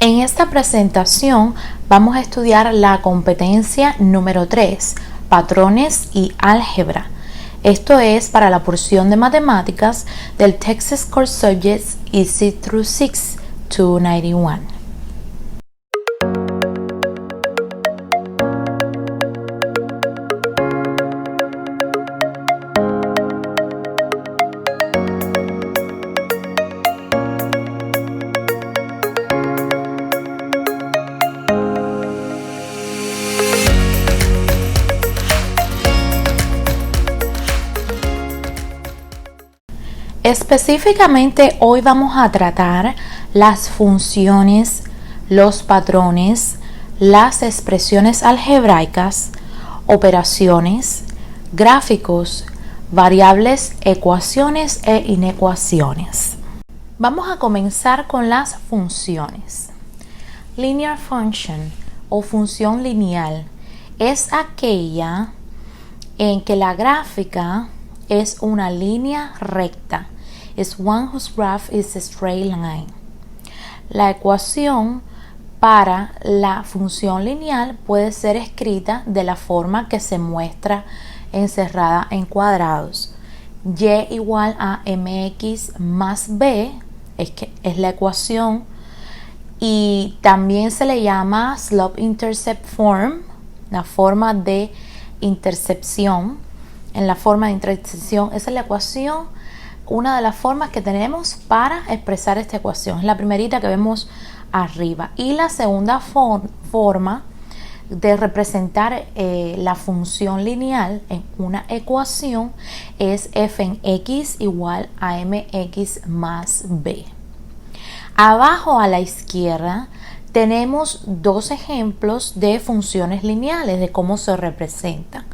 En esta presentación vamos a estudiar la competencia número 3, patrones y álgebra. Esto es para la porción de matemáticas del Texas Core Subjects Easy through 6 291. Específicamente hoy vamos a tratar las funciones, los patrones, las expresiones algebraicas, operaciones, gráficos, variables, ecuaciones e inecuaciones. Vamos a comenzar con las funciones. Linear function o función lineal es aquella en que la gráfica es una línea recta. Is one whose graph is a straight line. La ecuación para la función lineal puede ser escrita de la forma que se muestra encerrada en cuadrados. Y igual a mx más b es la ecuación, y también se le llama slope-intercept form, la forma de intercepción. En la forma de intersección, esa es la ecuación, una de las formas que tenemos para expresar esta ecuación. Es la primerita que vemos arriba. Y la segunda forma de representar la función lineal en una ecuación es f en x igual a mx más b. Abajo a la izquierda tenemos dos ejemplos de funciones lineales, de cómo se representan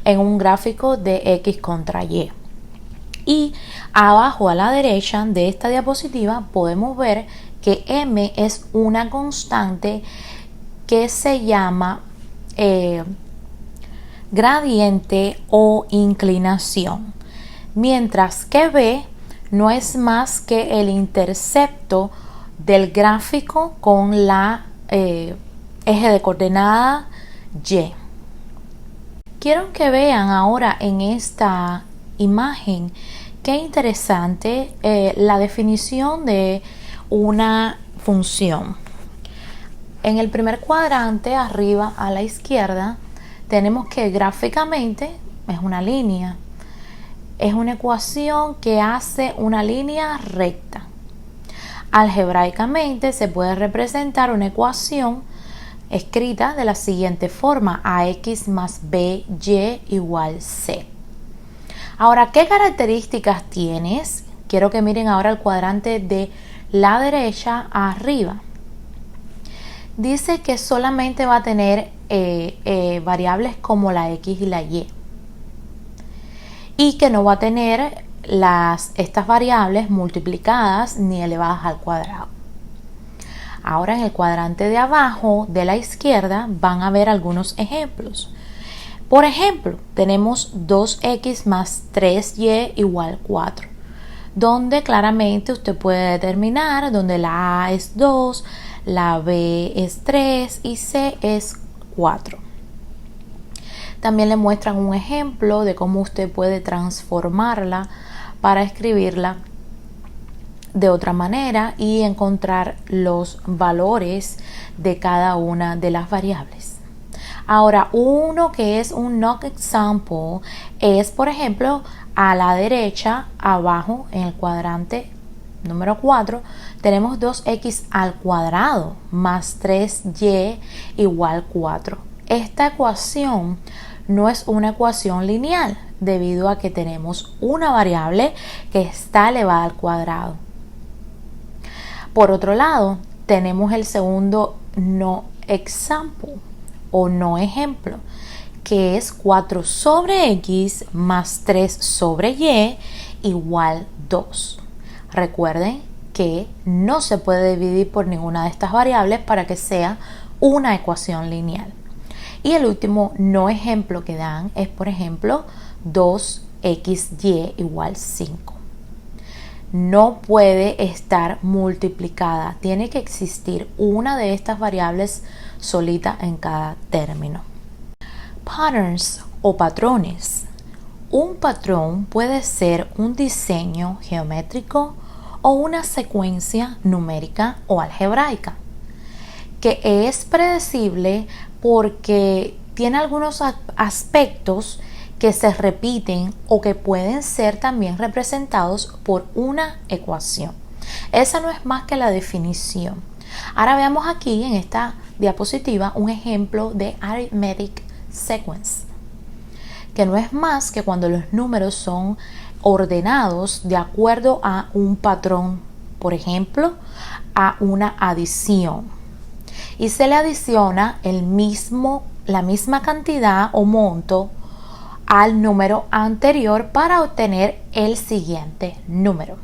en un gráfico de x contra y. Y abajo a la derecha de esta diapositiva podemos ver que m es una constante que se llama gradiente o inclinación, mientras que b no es más que el intercepto del gráfico con la eje de coordenada y. Quiero que vean ahora en esta imagen qué interesante la definición de una función. En el primer cuadrante, arriba a la izquierda, tenemos que gráficamente es una línea. Es una ecuación que hace una línea recta. Algebraicamente se puede representar una ecuación escrita de la siguiente forma: ax más by igual c. Ahora, ¿qué características tienes? Quiero que miren ahora el cuadrante de la derecha arriba. Dice que solamente va a tener variables como la x y la y que no va a tener estas variables multiplicadas ni elevadas al cuadrado. Ahora en el cuadrante de abajo de la izquierda van a ver algunos ejemplos. Por ejemplo, tenemos 2x más 3y igual 4, donde claramente usted puede determinar donde la a es 2, la b es 3 y c es 4. También le muestran un ejemplo de cómo usted puede transformarla para escribirla de otra manera y encontrar los valores de cada una de las variables. Ahora, uno que es un knock example es, por ejemplo, a la derecha, abajo en el cuadrante número 4, tenemos 2x al cuadrado más 3y igual 4. Esta ecuación no es una ecuación lineal debido a que tenemos una variable que está elevada al cuadrado. Por otro lado, tenemos el segundo no example o no ejemplo, que es 4 sobre x más 3 sobre y igual 2. Recuerden que no se puede dividir por ninguna de estas variables para que sea una ecuación lineal. Y el último no ejemplo que dan es, por ejemplo, 2xy igual 5. no puede estar multiplicada. Tiene que existir una de estas variables solita en cada término. Patterns o patrones. Un patrón puede ser un diseño geométrico o una secuencia numérica o algebraica, que es predecible porque tiene algunos aspectos que se repiten o que pueden ser también representados por una ecuación. Esa no es más que la definición. Ahora veamos aquí en esta diapositiva un ejemplo de arithmetic sequence, que no es más que cuando los números son ordenados de acuerdo a un patrón, por ejemplo, a una adición. Y se le adiciona la misma cantidad o monto al número anterior para obtener el siguiente número.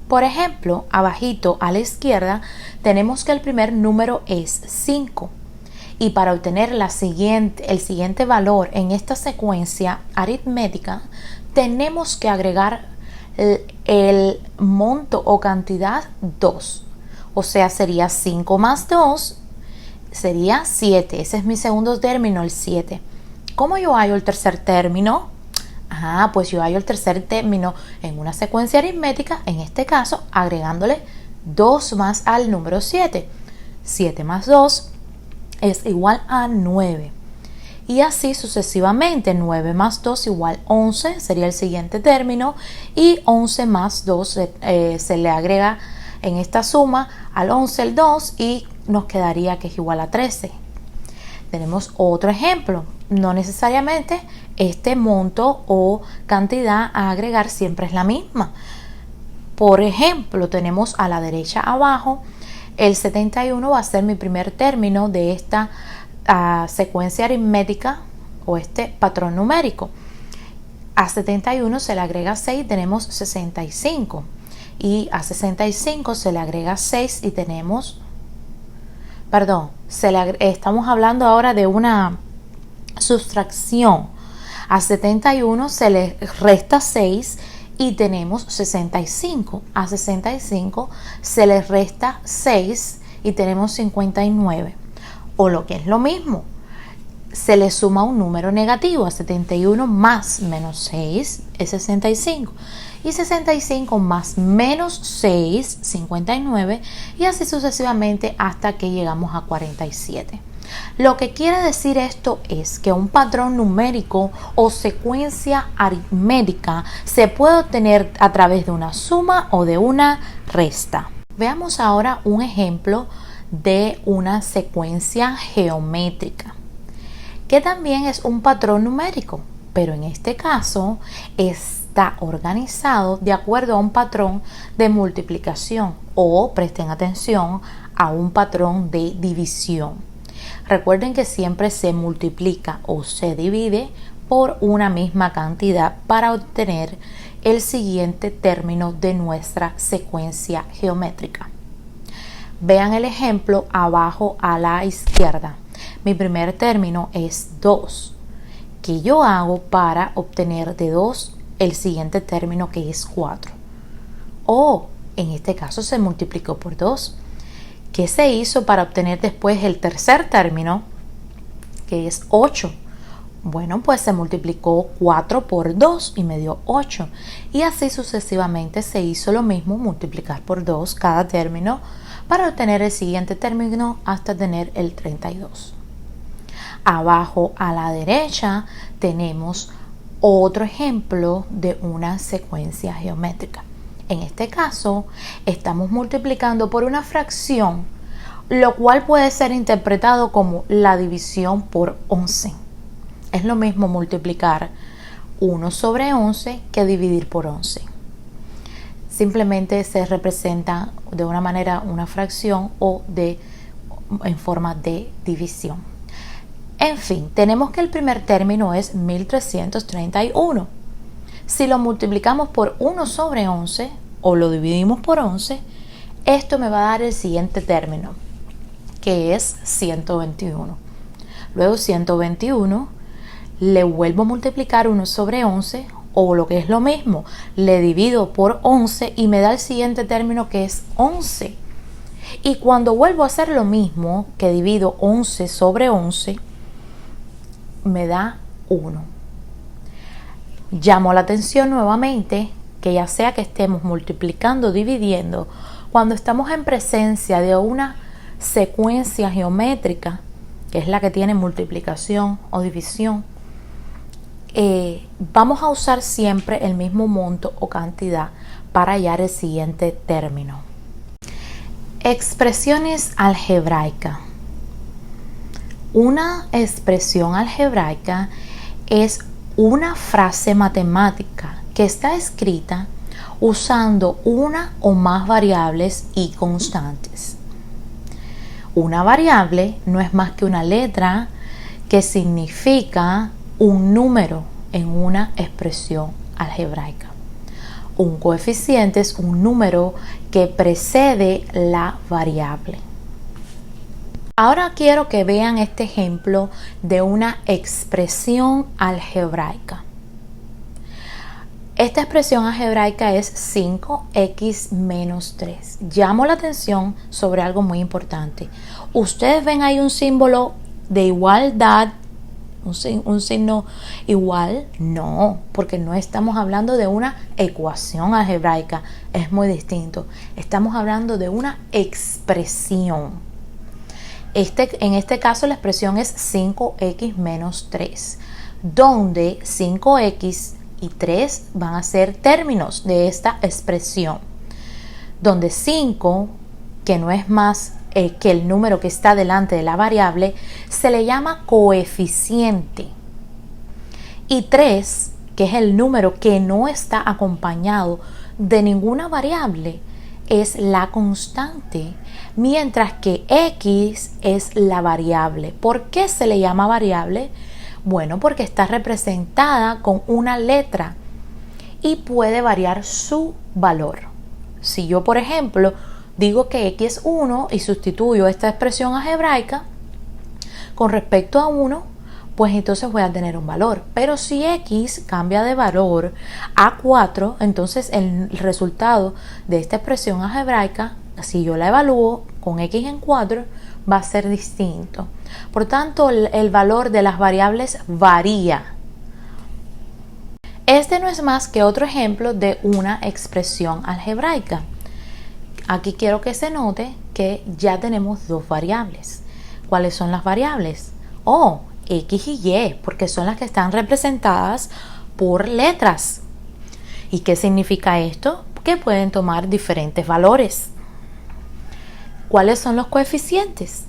Por ejemplo, abajito a la izquierda tenemos que el primer número es 5 y para obtener el siguiente valor en esta secuencia aritmética tenemos que agregar el monto o cantidad 2, o sea sería 5 más 2 sería 7. Ese es mi segundo término, el 7. ¿Cómo yo hallo el tercer término? Pues yo hallo el tercer término en una secuencia aritmética, en este caso agregándole 2 más al número 7. 7 más 2 es igual a 9. Y así sucesivamente, 9 más 2 igual 11 sería el siguiente término, y 11 más 2 se le agrega en esta suma al 11 el 2 y nos quedaría que es igual a 13. Tenemos otro ejemplo. No necesariamente este monto o cantidad a agregar siempre es la misma. Por ejemplo, tenemos a la derecha abajo el 71 va a ser mi primer término de esta secuencia aritmética o este patrón numérico. A 71 se le agrega 6 y tenemos 65. Y a 65 se le agrega 6 y tenemos... estamos hablando ahora de una sustracción. A 71 se le resta 6 y tenemos 65. A 65 se le resta 6 y tenemos 59. O lo que es lo mismo, se le suma un número negativo. A 71 más menos 6 es 65. Y 65 más menos 6, 59. Y así sucesivamente hasta que llegamos a 47. Lo que quiere decir esto es que un patrón numérico o secuencia aritmética se puede obtener a través de una suma o de una resta. Veamos ahora un ejemplo de una secuencia geométrica, que también es un patrón numérico, pero en este caso está organizado de acuerdo a un patrón de multiplicación o, presten atención, a un patrón de división. Recuerden que siempre se multiplica o se divide por una misma cantidad para obtener el siguiente término de nuestra secuencia geométrica. Vean el ejemplo abajo a la izquierda. Mi primer término es 2. ¿Qué yo hago para obtener de 2 el siguiente término, que es 4? En este caso se multiplicó por 2. ¿Qué se hizo para obtener después el tercer término, que es 8? Bueno, pues se multiplicó 4 por 2 y me dio 8. Y así sucesivamente se hizo lo mismo, multiplicar por 2 cada término para obtener el siguiente término hasta tener el 32. Abajo a la derecha tenemos otro ejemplo de una secuencia geométrica. En este caso, estamos multiplicando por una fracción, lo cual puede ser interpretado como la división por 11. Es lo mismo multiplicar 1 sobre 11 que dividir por 11. Simplemente se representa de una manera una fracción o en forma de división. En fin, tenemos que el primer término es 1331. Si lo multiplicamos por 1 sobre 11 o lo dividimos por 11, esto me va a dar el siguiente término, que es 121. Luego 121 le vuelvo a multiplicar 1 sobre 11 o lo que es lo mismo, le divido por 11 y me da el siguiente término que es 11. Y cuando vuelvo a hacer lo mismo, que divido 11 sobre 11, me da 1. Llamo la atención nuevamente que ya sea que estemos multiplicando o dividiendo, cuando estamos en presencia de una secuencia geométrica, que es la que tiene multiplicación o división, vamos a usar siempre el mismo monto o cantidad para hallar el siguiente término. Expresiones algebraicas. Una expresión algebraica es una frase matemática que está escrita usando una o más variables y constantes. Una variable no es más que una letra que significa un número en una expresión algebraica. Un coeficiente es un número que precede la variable. Ahora quiero que vean este ejemplo de una expresión algebraica. Esta expresión algebraica es 5x menos 3. Llamo la atención sobre algo muy importante. Ustedes ven ahí un símbolo de igualdad, un signo igual. No, porque no estamos hablando de una ecuación algebraica. Es muy distinto. Estamos hablando de una expresión. En este caso la expresión es 5x menos 3, donde 5x y 3 van a ser términos de esta expresión, donde 5, que no es más que el número que está delante de la variable, se le llama coeficiente, y 3, que es el número que no está acompañado de ninguna variable, es la constante, mientras que x es la variable. ¿Por qué se le llama variable? Bueno, porque está representada con una letra y puede variar su valor. Si yo, por ejemplo, digo que x es 1 y sustituyo esta expresión algebraica con respecto a 1, pues entonces voy a tener un valor. Pero si x cambia de valor a 4, entonces el resultado de esta expresión algebraica, si yo la evalúo con x en 4, va a ser distinto. Por tanto, el valor de las variables varía. Este no es más que otro ejemplo de una expresión algebraica. Aquí quiero que se note que ya tenemos dos variables. ¿Cuáles son las variables? X y Y, porque son las que están representadas por letras. ¿Y qué significa esto? Que pueden tomar diferentes valores. ¿Cuáles son los coeficientes?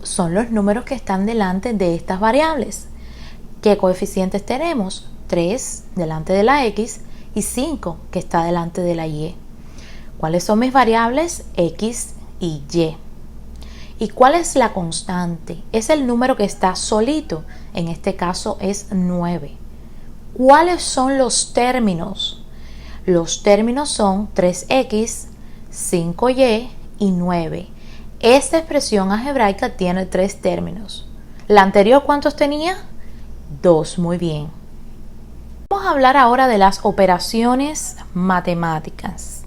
Son los números que están delante de estas variables. ¿Qué coeficientes tenemos? 3 delante de la X y 5 que está delante de la Y. ¿Cuáles son mis variables? X y Y. ¿Y cuál es la constante? Es el número que está solito. En este caso es 9. ¿Cuáles son los términos? Los términos son 3x, 5y y 9. Esta expresión algebraica tiene 3 términos. ¿La anterior cuántos tenía? 2, muy bien. Vamos a hablar ahora de las operaciones matemáticas.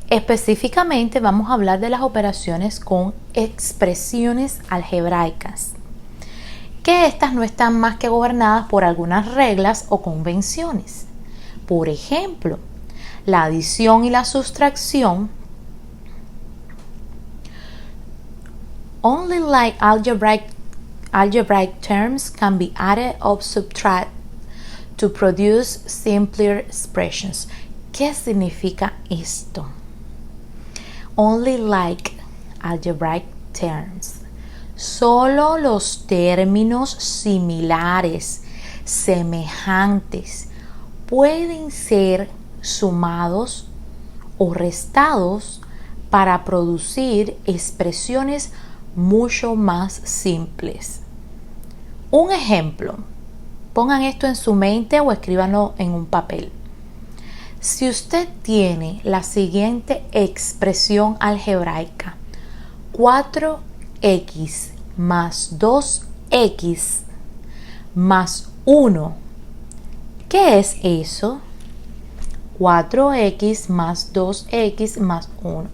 Específicamente vamos a hablar de las operaciones con expresiones algebraicas, que estas no están más que gobernadas por algunas reglas o convenciones. Por ejemplo, la adición y la sustracción. Only like algebraic terms can be added or subtracted to produce simpler expressions. ¿Qué significa esto? Only like algebraic terms. Solo los términos similares, semejantes, pueden ser sumados o restados para producir expresiones mucho más simples. Un ejemplo, pongan esto en su mente o escríbanlo en un papel. Si usted tiene la siguiente expresión algebraica, 4x más 2x más 1, ¿Qué es eso? 4x más 2x más 1.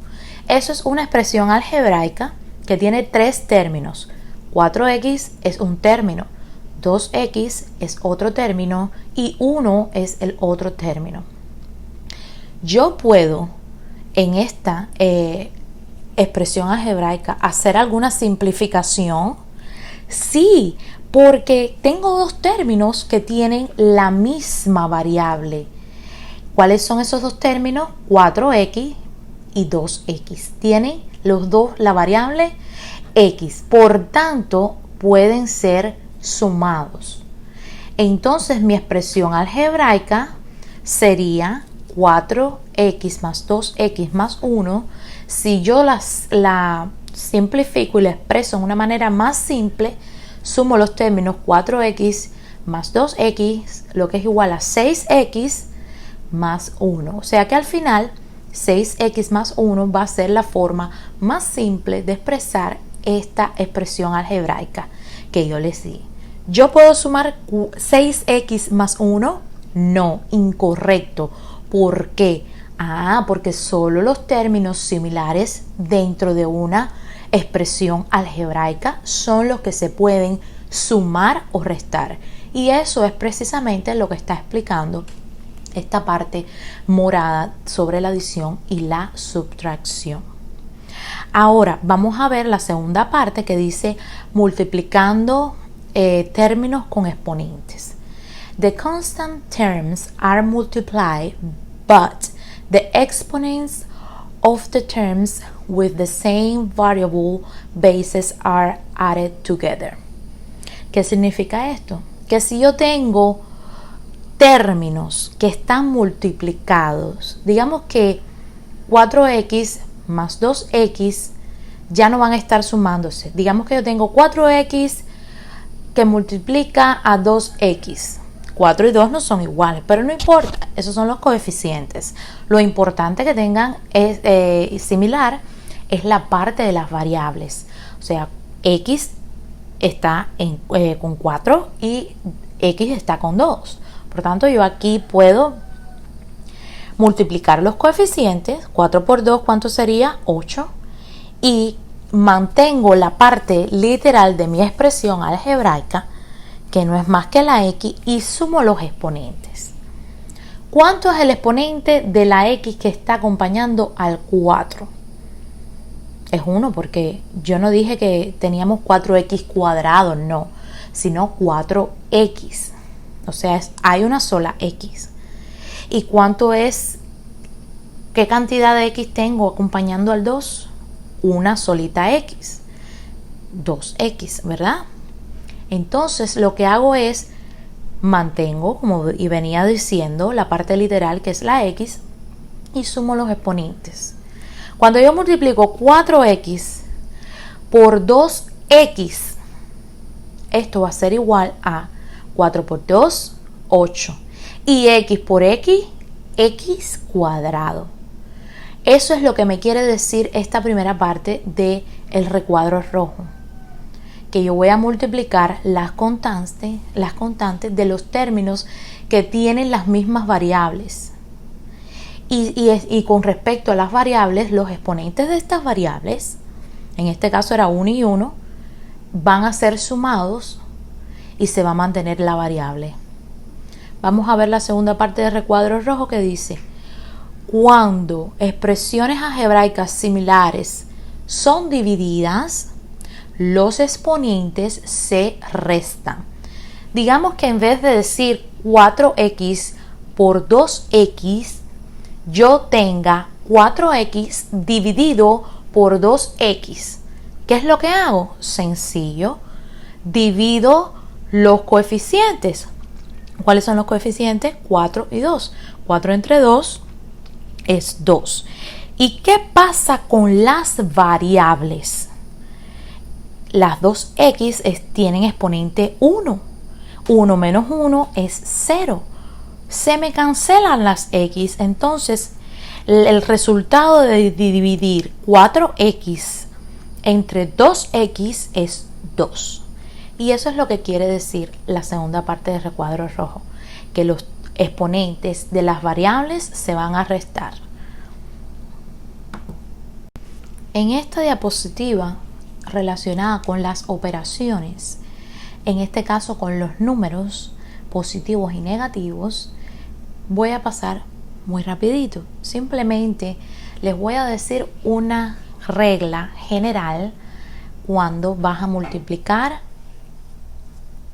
Eso es una expresión algebraica que tiene tres términos. 4x es un término, 2x es otro término y 1 es el otro término. Yo puedo en esta expresión algebraica hacer alguna simplificación. Sí, porque tengo dos términos que tienen la misma variable. ¿Cuáles son esos dos términos? 4x y 2x. Tienen los dos la variable x. Por tanto, pueden ser sumados. Entonces, mi expresión algebraica sería 4x más 2x más 1. Si yo la simplifico y la expreso de una manera más simple, sumo los términos 4x más 2x, lo que es igual a 6x más 1. O sea que al final 6x más 1 va a ser la forma más simple de expresar esta expresión algebraica que yo les di. ¿Yo puedo sumar 6x más 1? No, incorrecto. ¿Por qué? Porque solo los términos similares dentro de una expresión algebraica son los que se pueden sumar o restar. Y eso es precisamente lo que está explicando esta parte morada sobre la adición y la subtracción. Ahora vamos a ver la segunda parte que dice multiplicando términos con exponentes. The constant terms are multiplied, but the exponents of the terms with the same variable bases are added together. ¿Qué significa esto? Que si yo tengo términos que están multiplicados, digamos que 4x más 2x ya no van a estar sumándose. Digamos que yo tengo 4x que multiplica a 2x. 4 y 2 no son iguales, pero no importa, esos son los coeficientes. Lo importante que tengan es similar es la parte de las variables. O sea, x está con 4 y x está con 2. Por tanto, yo aquí puedo multiplicar los coeficientes. 4 por 2, ¿cuánto sería? 8. Y mantengo la parte literal de mi expresión algebraica, que no es más que la x, y sumo los exponentes. ¿Cuánto es el exponente de la x que está acompañando al 4? Es 1, porque yo no dije que teníamos 4x cuadrado, no, sino 4x. O sea, hay una sola x. ¿Y cuánto es? ¿Qué cantidad de x tengo acompañando al 2? Una solita x. 2x, ¿verdad? Entonces lo que hago es mantengo, como y venía diciendo, la parte literal que es la x y sumo los exponentes. Cuando yo multiplico 4x por 2x, esto va a ser igual a 4 por 2, 8. Y x por x, x cuadrado. Eso es lo que me quiere decir esta primera parte del recuadro rojo. Que yo voy a multiplicar las constantes de los términos que tienen las mismas variables. Y con respecto a las variables, los exponentes de estas variables, en este caso era 1 y 1, van a ser sumados y se va a mantener la variable. Vamos a ver la segunda parte del recuadro rojo que dice: cuando expresiones algebraicas similares son divididas, los exponentes se restan. Digamos que en vez de decir 4x por 2x, yo tenga 4x dividido por 2x. ¿Qué es lo que hago? Sencillo. Divido los coeficientes. ¿Cuáles son los coeficientes? 4 y 2. 4 entre 2 es 2. ¿Y qué pasa con las variables? Las 2x tienen exponente 1. 1 menos 1 es 0. Se me cancelan las x, entonces el resultado de dividir 4x entre 2x es 2. Y eso es lo que quiere decir la segunda parte del recuadro rojo, que los exponentes de las variables se van a restar. En esta diapositiva relacionada con las operaciones, en este caso con los números positivos y negativos, voy a pasar muy rapidito. Simplemente les voy a decir una regla general cuando vas a multiplicar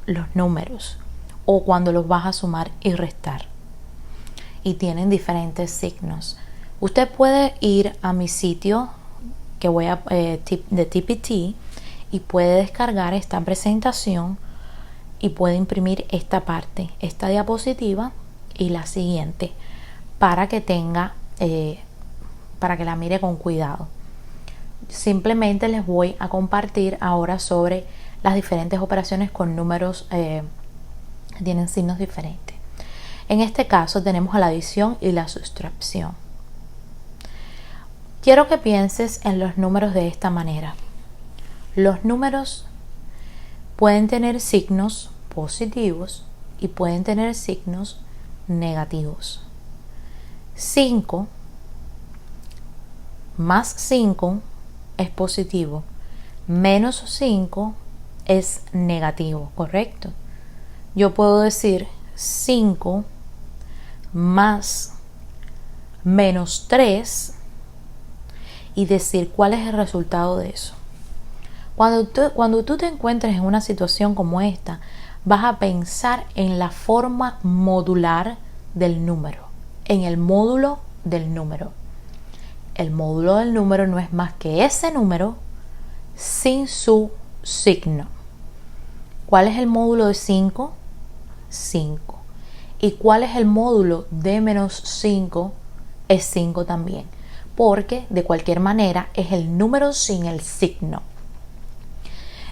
los números o cuando los vas a sumar y restar y tienen diferentes signos. Usted puede ir a mi sitio que voy a de TPT y puede descargar esta presentación y puede imprimir esta parte, esta diapositiva y la siguiente para que tenga para que la mire con cuidado. Simplemente les voy a compartir ahora sobre las diferentes operaciones con números que tienen signos diferentes. En este caso tenemos a la adición y la sustracción. Quiero que pienses en los números de esta manera. Los números pueden tener signos positivos y pueden tener signos negativos. 5 más 5 es positivo, menos 5 es negativo, ¿correcto? Yo puedo decir 5 más menos 3 y decir cuál es el resultado de eso. Cuando tú te encuentres en una situación como esta, vas a pensar en la forma modular del número, en el módulo del número. El módulo del número no es más que ese número sin su signo. ¿Cuál es el módulo de 5? 5. ¿Y cuál es el módulo de menos 5? Es 5 también, porque de cualquier manera es el número sin el signo.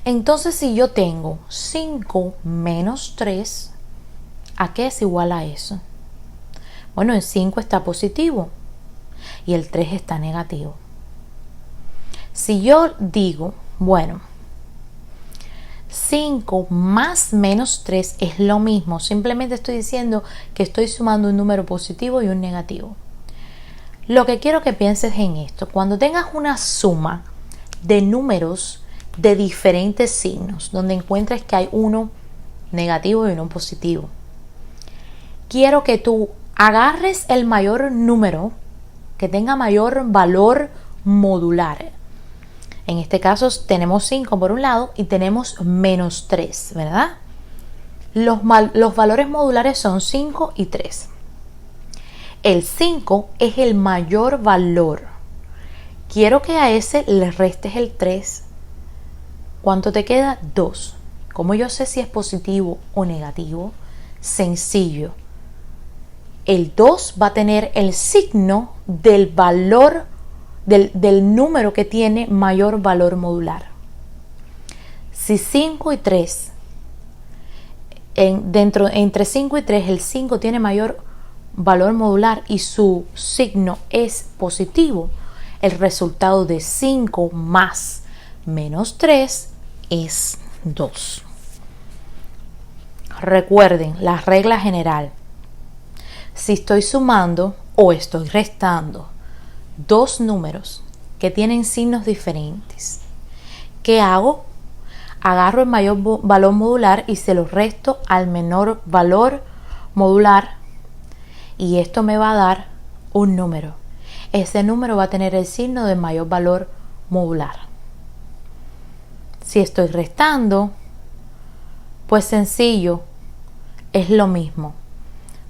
Entonces, si yo tengo 5 menos 3, ¿a qué es igual a eso? Bueno, el 5 está positivo y el 3 está negativo. Si yo digo, bueno, 5 más menos 3 es lo mismo, simplemente estoy diciendo que estoy sumando un número positivo y un negativo. Lo que quiero que pienses en esto: cuando tengas una suma de números de diferentes signos, donde encuentres que hay uno negativo y uno positivo, quiero que tú agarres el mayor número que tenga mayor valor modular. En este caso tenemos 5 por un lado y tenemos menos 3, ¿verdad? Los valores modulares son 5 y 3. El 5 es el mayor valor. Quiero que a ese le restes el 3. ¿Cuánto te queda? 2. ¿Cómo yo sé si es positivo o negativo? Sencillo. El 2 va a tener el signo del valor del número que tiene mayor valor modular. Si 5 y 3, entre 5 y 3, el 5 tiene mayor valor modular y su signo es positivo, el resultado de 5 más menos 3 es 2. Recuerden la regla general. Si estoy sumando o estoy restando dos números que tienen signos diferentes, ¿qué hago? Agarro el mayor valor modular y se lo resto al menor valor modular y esto me va a dar un número. Ese número va a tener el signo de mayor valor modular. Si estoy restando, pues sencillo, es lo mismo.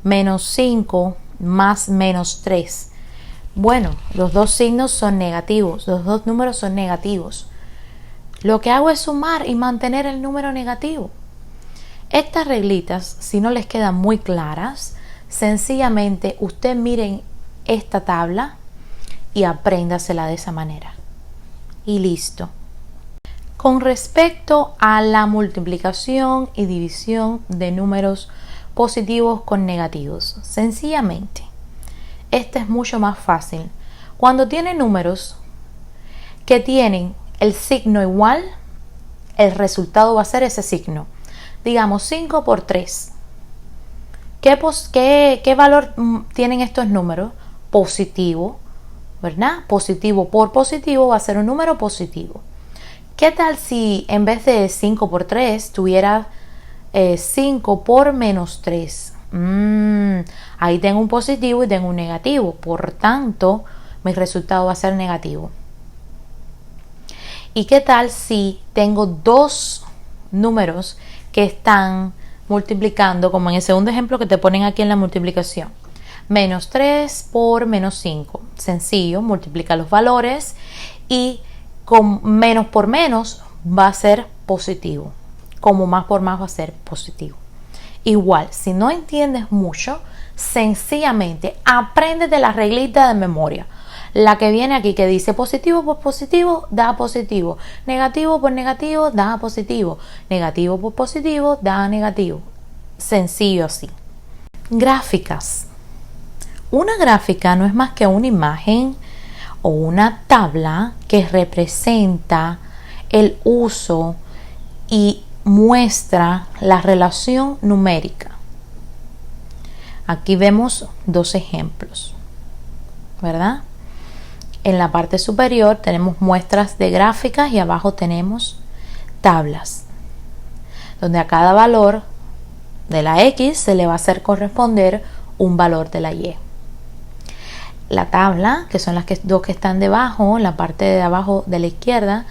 Menos 5 más menos 3. Bueno, los dos signos son negativos, los dos números son negativos. Lo que hago es sumar y mantener el número negativo. Estas reglitas, si no les quedan muy claras, sencillamente usted miren esta tabla y apréndasela de esa manera. Y listo. Con respecto a la multiplicación y división de números positivos con negativos, sencillamente, este es mucho más fácil. Cuando tiene números que tienen el signo igual, el resultado va a ser ese signo. Digamos 5 por 3. ¿Qué valor tienen estos números? Positivo, ¿verdad? Positivo por positivo va a ser un número positivo. ¿Qué tal si en vez de 5 por 3 tuviera 5 por menos 3? Ahí tengo un positivo y tengo un negativo. Por tanto, mi resultado va a ser negativo. ¿Y qué tal si tengo dos números que están multiplicando, como en el segundo ejemplo que te ponen aquí en la multiplicación? Menos 3 por menos 5. Sencillo, multiplica los valores y con menos por menos va a ser positivo. Como más por más va a ser positivo. Igual, si no entiendes mucho, sencillamente aprende de la reglita de memoria. La que viene aquí que dice positivo por positivo da positivo, negativo por negativo da positivo, negativo por positivo da negativo. Sencillo así. Gráficas. Una gráfica no es más que una imagen o una tabla que representa el uso y muestra la relación numérica. Aquí vemos dos ejemplos, ¿verdad? En la parte superior tenemos muestras de gráficas y abajo tenemos tablas, donde a cada valor de la X se le va a hacer corresponder un valor de la Y. La tabla, que son las dos que están debajo, en la parte de abajo de la izquierda,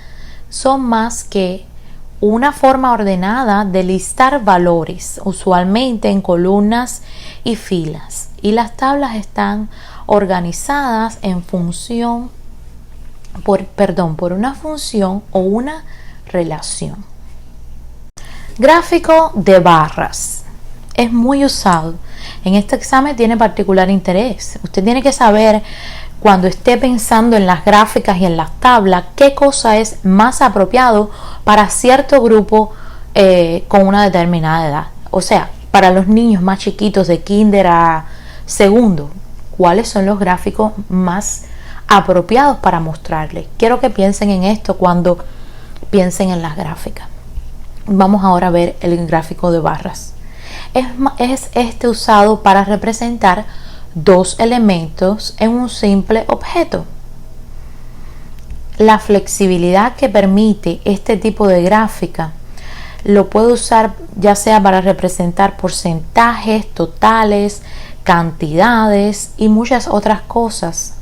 son más que una forma ordenada de listar valores, usualmente en columnas y filas. Y las tablas están organizadas en función, por una función o una relación. Gráfico de barras. Es muy usado. En este examen tiene particular interés. Usted tiene que saber, cuando esté pensando en las gráficas y en las tablas, qué cosa es más apropiado para cierto grupo con una determinada edad. O sea, para los niños más chiquitos de kinder a segundo, ¿cuáles son los gráficos más apropiados para mostrarles? Quiero que piensen en esto cuando piensen en las gráficas. Vamos ahora a ver el gráfico de barras. Es usado para representar dos elementos en un simple objeto. La flexibilidad que permite este tipo de gráfica lo puede usar ya sea para representar porcentajes, totales, cantidades y muchas otras cosas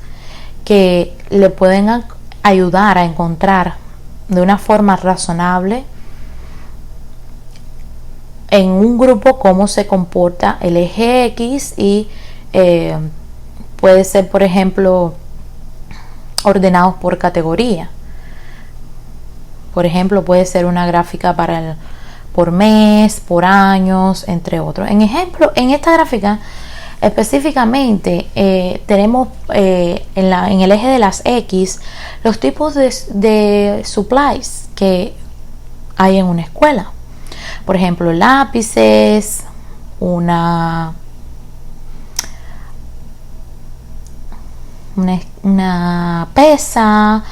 que le pueden ayudar a encontrar de una forma razonable en un grupo cómo se comporta el eje X y puede ser, por ejemplo, ordenados por categoría. Por ejemplo, puede ser una gráfica por mes, por años, entre otros. En esta gráfica específicamente tenemos en el eje de las X los tipos de supplies que hay en una escuela. Por ejemplo, lápices, una pesa,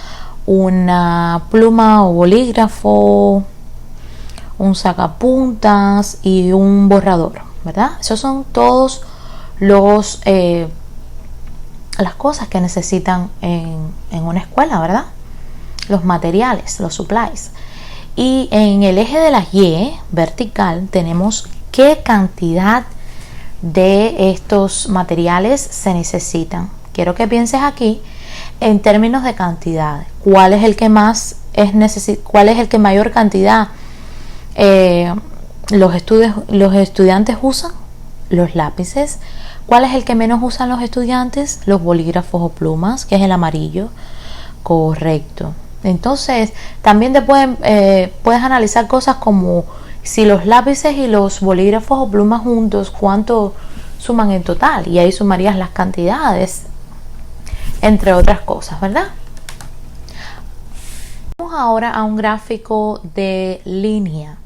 una pluma o bolígrafo, un sacapuntas y un borrador, ¿verdad? Esos son todos las cosas que necesitan en una escuela, ¿verdad? Los materiales, los supplies. Y en el eje de las Y vertical tenemos qué cantidad de estos materiales se necesitan. Quiero que pienses aquí en términos de cantidad. ¿Cuál es el que cuál es el que mayor cantidad los estudiantes usan? Los lápices. ¿Cuál es el que menos usan los estudiantes? Los bolígrafos o plumas, que es el amarillo. Correcto. Entonces, también puedes analizar cosas como si los lápices y los bolígrafos o plumas juntos, cuánto suman en total. Y ahí sumarías las cantidades, entre otras cosas, ¿verdad? Vamos ahora a un gráfico de línea.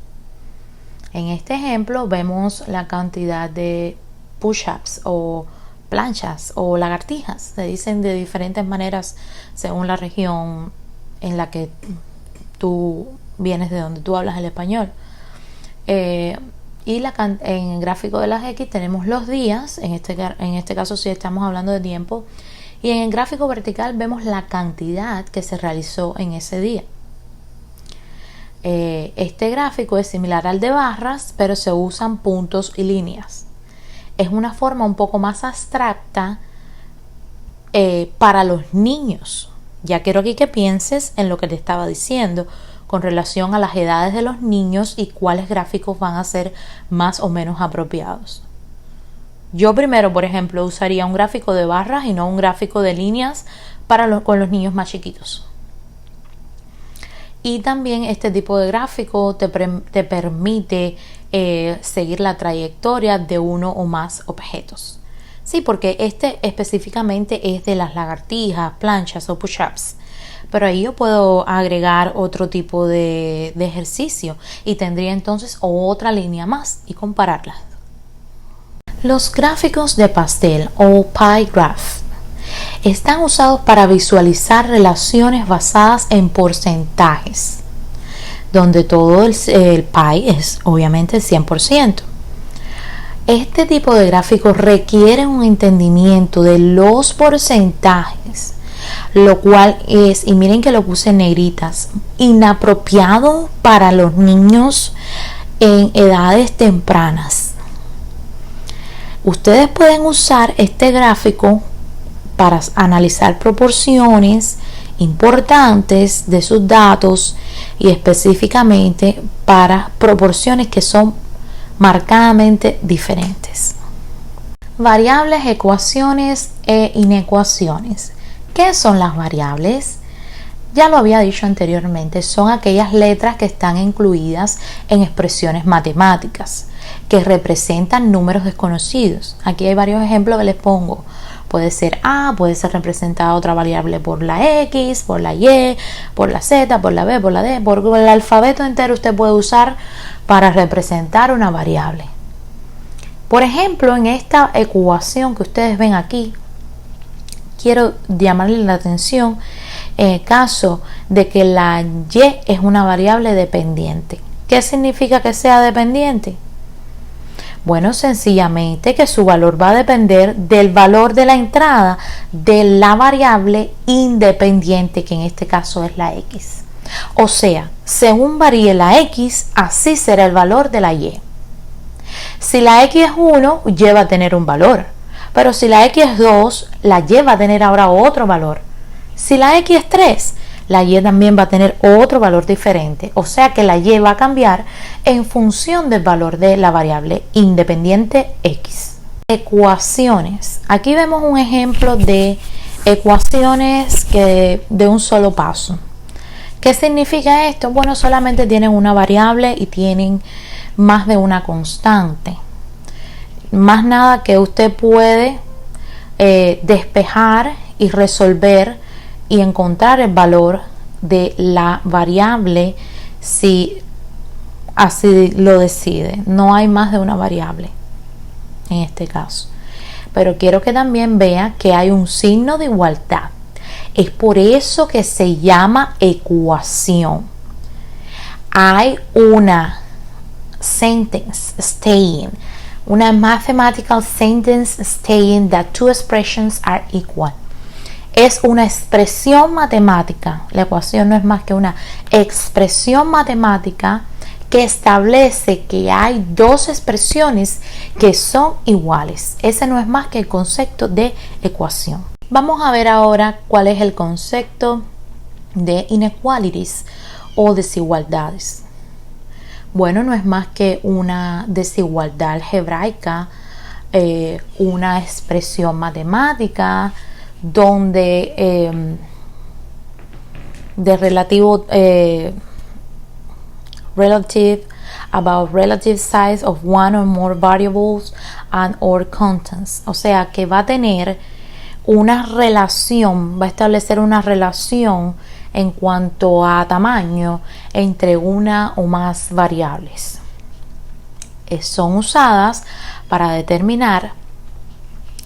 En este ejemplo vemos la cantidad de push-ups o planchas o lagartijas. Se dicen de diferentes maneras según la región en la que tú vienes, de donde tú hablas el español. Y en el gráfico de las X tenemos los días, en este caso sí estamos hablando de tiempo, y en el gráfico vertical vemos la cantidad que se realizó en ese día. Este gráfico es similar al de barras, pero se usan puntos y líneas. Es una forma un poco más abstracta para los niños. Ya quiero aquí que pienses en lo que te estaba diciendo con relación a las edades de los niños y cuáles gráficos van a ser más o menos apropiados. Yo primero, por ejemplo, usaría un gráfico de barras y no un gráfico de líneas con los niños más chiquitos. Y también este tipo de gráfico te permite seguir la trayectoria de uno o más objetos. Sí, porque este específicamente es de las lagartijas, planchas o push-ups. Pero ahí yo puedo agregar otro tipo de ejercicio y tendría entonces otra línea más y compararlas. Los gráficos de pastel o pie graph están usados para visualizar relaciones basadas en porcentajes, donde todo el pie es obviamente el 100%. Este tipo de gráficos requiere un entendimiento de los porcentajes, lo cual es, y miren que lo puse en negritas, inapropiado para los niños en edades tempranas. Ustedes pueden usar este gráfico para analizar proporciones importantes de sus datos y específicamente para proporciones que son marcadamente diferentes. Variables, ecuaciones e inecuaciones. ¿Qué son las variables? Ya lo había dicho anteriormente, son aquellas letras que están incluidas en expresiones matemáticas que representan números desconocidos. Aquí hay varios ejemplos que les pongo. Puede ser A, puede ser representada otra variable por la X, por la Y, por la Z, por la B, por la D, por el alfabeto entero usted puede usar para representar una variable. Por ejemplo, en esta ecuación que ustedes ven aquí, quiero llamarle la atención en el caso de que la Y es una variable dependiente. ¿Qué significa que sea dependiente? Bueno, sencillamente que su valor va a depender del valor de la entrada de la variable independiente, que en este caso es la X. O sea, según varíe la X, así será el valor de la Y. Si la X es 1, Y va a tener un valor. Pero si la X es 2, la Y va a tener ahora otro valor. Si la X es 3, la Y también va a tener otro valor diferente. O sea que la Y va a cambiar en función del valor de la variable independiente X. Ecuaciones. Aquí vemos un ejemplo de ecuaciones de un solo paso. ¿Qué significa esto? Bueno, solamente tienen una variable y tienen más de una constante. Más nada que usted puede despejar y resolver y encontrar el valor de la variable si así lo decide. No hay más de una variable en este caso. Pero quiero que también vea que hay un signo de igualdad. Es por eso que se llama ecuación. Hay una sentence stating, una mathematical sentence stating that two expressions are equal. Es una expresión matemática. La ecuación no es más que una expresión matemática que establece que hay dos expresiones que son iguales. Ese no es más que el concepto de ecuación. Vamos a ver ahora cuál es el concepto de inequalities o desigualdades. Bueno, no es más que una desigualdad algebraica, una expresión matemática donde de relative size of one or more variables and or constants. O sea que va a tener una relación, va a establecer una relación en cuanto a tamaño entre una o más variables. Son usadas para determinar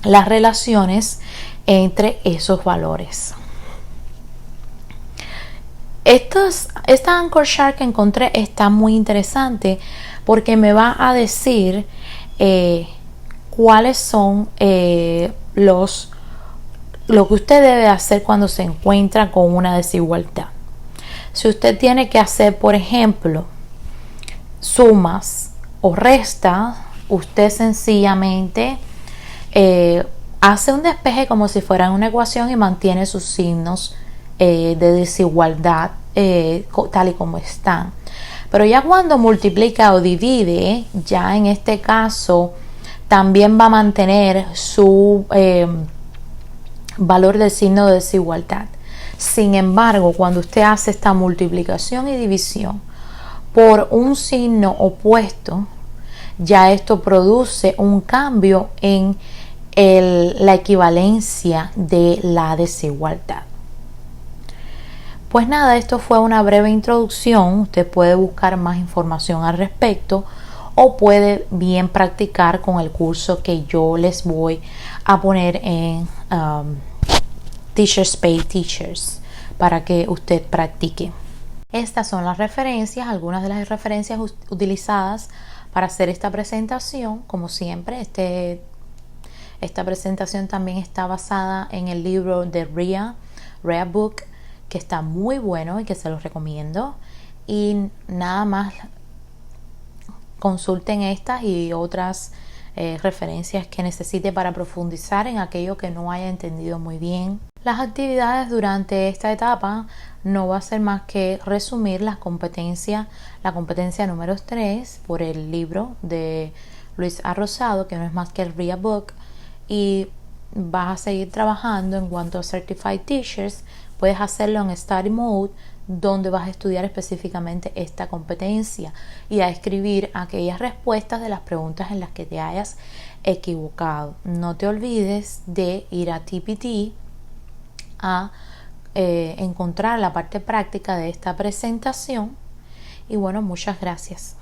las relaciones entre esos valores. Esta Anchor Chart que encontré está muy interesante porque me va a decir cuáles son lo que usted debe hacer cuando se encuentra con una desigualdad. Si usted tiene que hacer, por ejemplo, sumas o restas, usted sencillamente hace un despeje como si fuera una ecuación y mantiene sus signos de desigualdad tal y como están. Pero ya cuando multiplica o divide, ya en este caso también va a mantener su valor del signo de desigualdad. Sin embargo, cuando usted hace esta multiplicación y división por un signo opuesto, ya esto produce un cambio en la equivalencia de la desigualdad. Pues nada, esto fue una breve introducción. Usted puede buscar más información al respecto o puede bien practicar con el curso que yo les voy a poner en Teachers Pay Teachers para que usted practique. Estas son las referencias, algunas de las referencias utilizadas para hacer esta presentación. Como siempre, esta presentación también está basada en el libro de Rea Book, que está muy bueno y que se los recomiendo. Y nada más, consulten estas y otras referencias que necesite para profundizar en aquello que no haya entendido muy bien. Las actividades durante esta etapa no va a ser más que resumir la competencia número 3 por el libro de Luis A. Rosado, que no es más que el Rea Book, y vas a seguir trabajando en cuanto a Certified Teachers. Puedes hacerlo en Study Mode, donde vas a estudiar específicamente esta competencia y a escribir aquellas respuestas de las preguntas en las que te hayas equivocado. No te olvides de ir a TPT a encontrar la parte práctica de esta presentación. Y bueno, muchas gracias.